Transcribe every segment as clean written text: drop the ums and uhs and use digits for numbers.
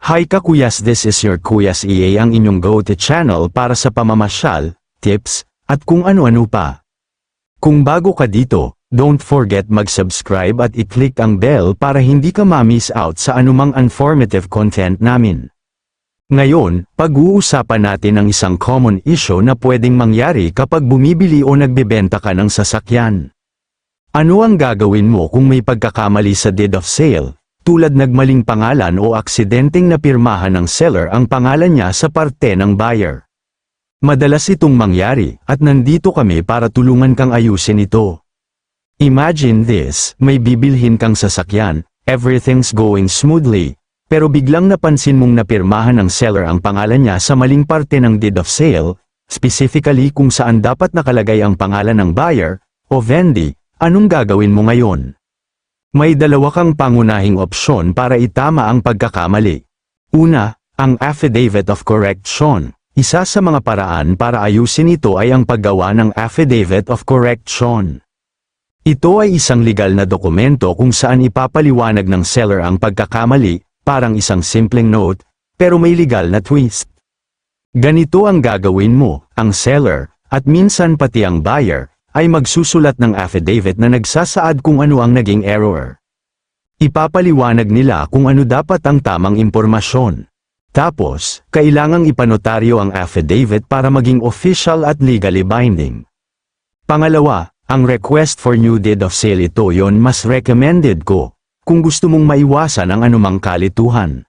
Hi kakuyas, this is your Kuyas EA, ang inyong go-to channel para sa pamamasyal, tips, at kung ano-ano pa. Kung bago ka dito, don't forget mag-subscribe at i-click ang bell para hindi ka ma-miss out sa anumang informative content namin. Ngayon, pag-uusapan natin ang isang common issue na pwedeng mangyari kapag bumibili o nagbebenta ka ng sasakyan. Ano ang gagawin mo kung may pagkakamali sa deed of sale? Tulad nagmaling pangalan o aksidenteng napirmahan ng seller ang pangalan niya sa parte ng buyer. Madalas itong mangyari at nandito kami para tulungan kang ayusin ito. Imagine this, may bibilhin kang sasakyan, everything's going smoothly, pero biglang napansin mong napirmahan ng seller ang pangalan niya sa maling parte ng deed of sale, specifically kung saan dapat nakalagay ang pangalan ng buyer o vendee. Anong gagawin mo ngayon? May dalawa kang pangunahing opsyon para itama ang pagkakamali. Una, ang affidavit of correction. Isa sa mga paraan para ayusin ito ay ang paggawa ng affidavit of correction. Ito ay isang legal na dokumento kung saan ipapaliwanag ng seller ang pagkakamali, parang isang simpleng note, pero may legal na twist. Ganito ang gagawin mo, ang seller, at minsan pati ang buyer, ay magsusulat ng affidavit na nagsasaad kung ano ang naging error. Ipapaliwanag nila kung ano dapat ang tamang impormasyon. Tapos, kailangang ipanotaryo ang affidavit para maging official at legally binding. Pangalawa, ang request for new deed of sale, ito yon mas recommended ko, kung gusto mong maiwasan ang anumang kalituhan.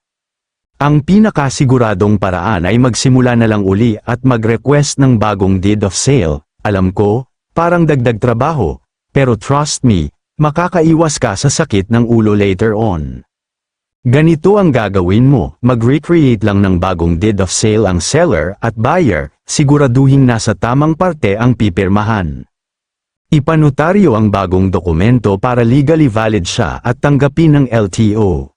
Ang pinakasiguradong paraan ay magsimula na lang uli at mag-request ng bagong deed of sale. Alam ko, parang dagdag trabaho, pero trust me, makakaiwas ka sa sakit ng ulo later on. Ganito ang gagawin mo, mag-recreate lang ng bagong deed of sale ang seller at buyer, siguraduhin nasa tamang parte ang pipirmahan. Ipanotaryo ang bagong dokumento para legally valid siya at tanggapin ng LTO.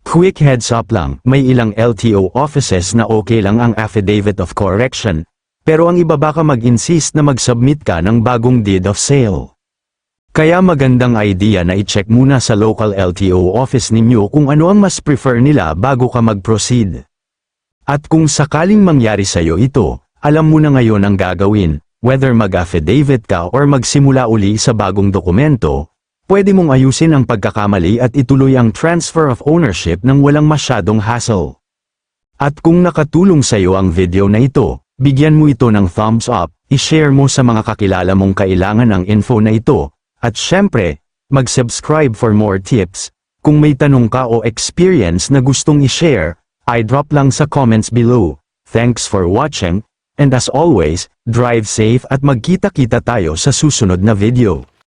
Quick heads up lang, may ilang LTO offices na okay lang ang affidavit of correction, pero ang iba baka mag-insist na mag-submit ka ng bagong deed of sale. Kaya magandang idea na i-check muna sa local LTO office ninyo kung ano ang mas prefer nila bago ka mag-proceed. At kung sakaling mangyari sa'yo ito, alam mo na ngayon ang gagawin, whether mag-affidavit ka or magsimula uli sa bagong dokumento, pwede mong ayusin ang pagkakamali at ituloy ang transfer of ownership ng walang masyadong hassle. At kung nakatulong sa'yo ang video na ito, bigyan mo ito ng thumbs up, i-share mo sa mga kakilala mong kailangan ang info na ito, at syempre, mag-subscribe for more tips. Kung may tanong ka o experience na gustong i-share, i-drop lang sa comments below. Thanks for watching, and as always, drive safe at magkita-kita tayo sa susunod na video.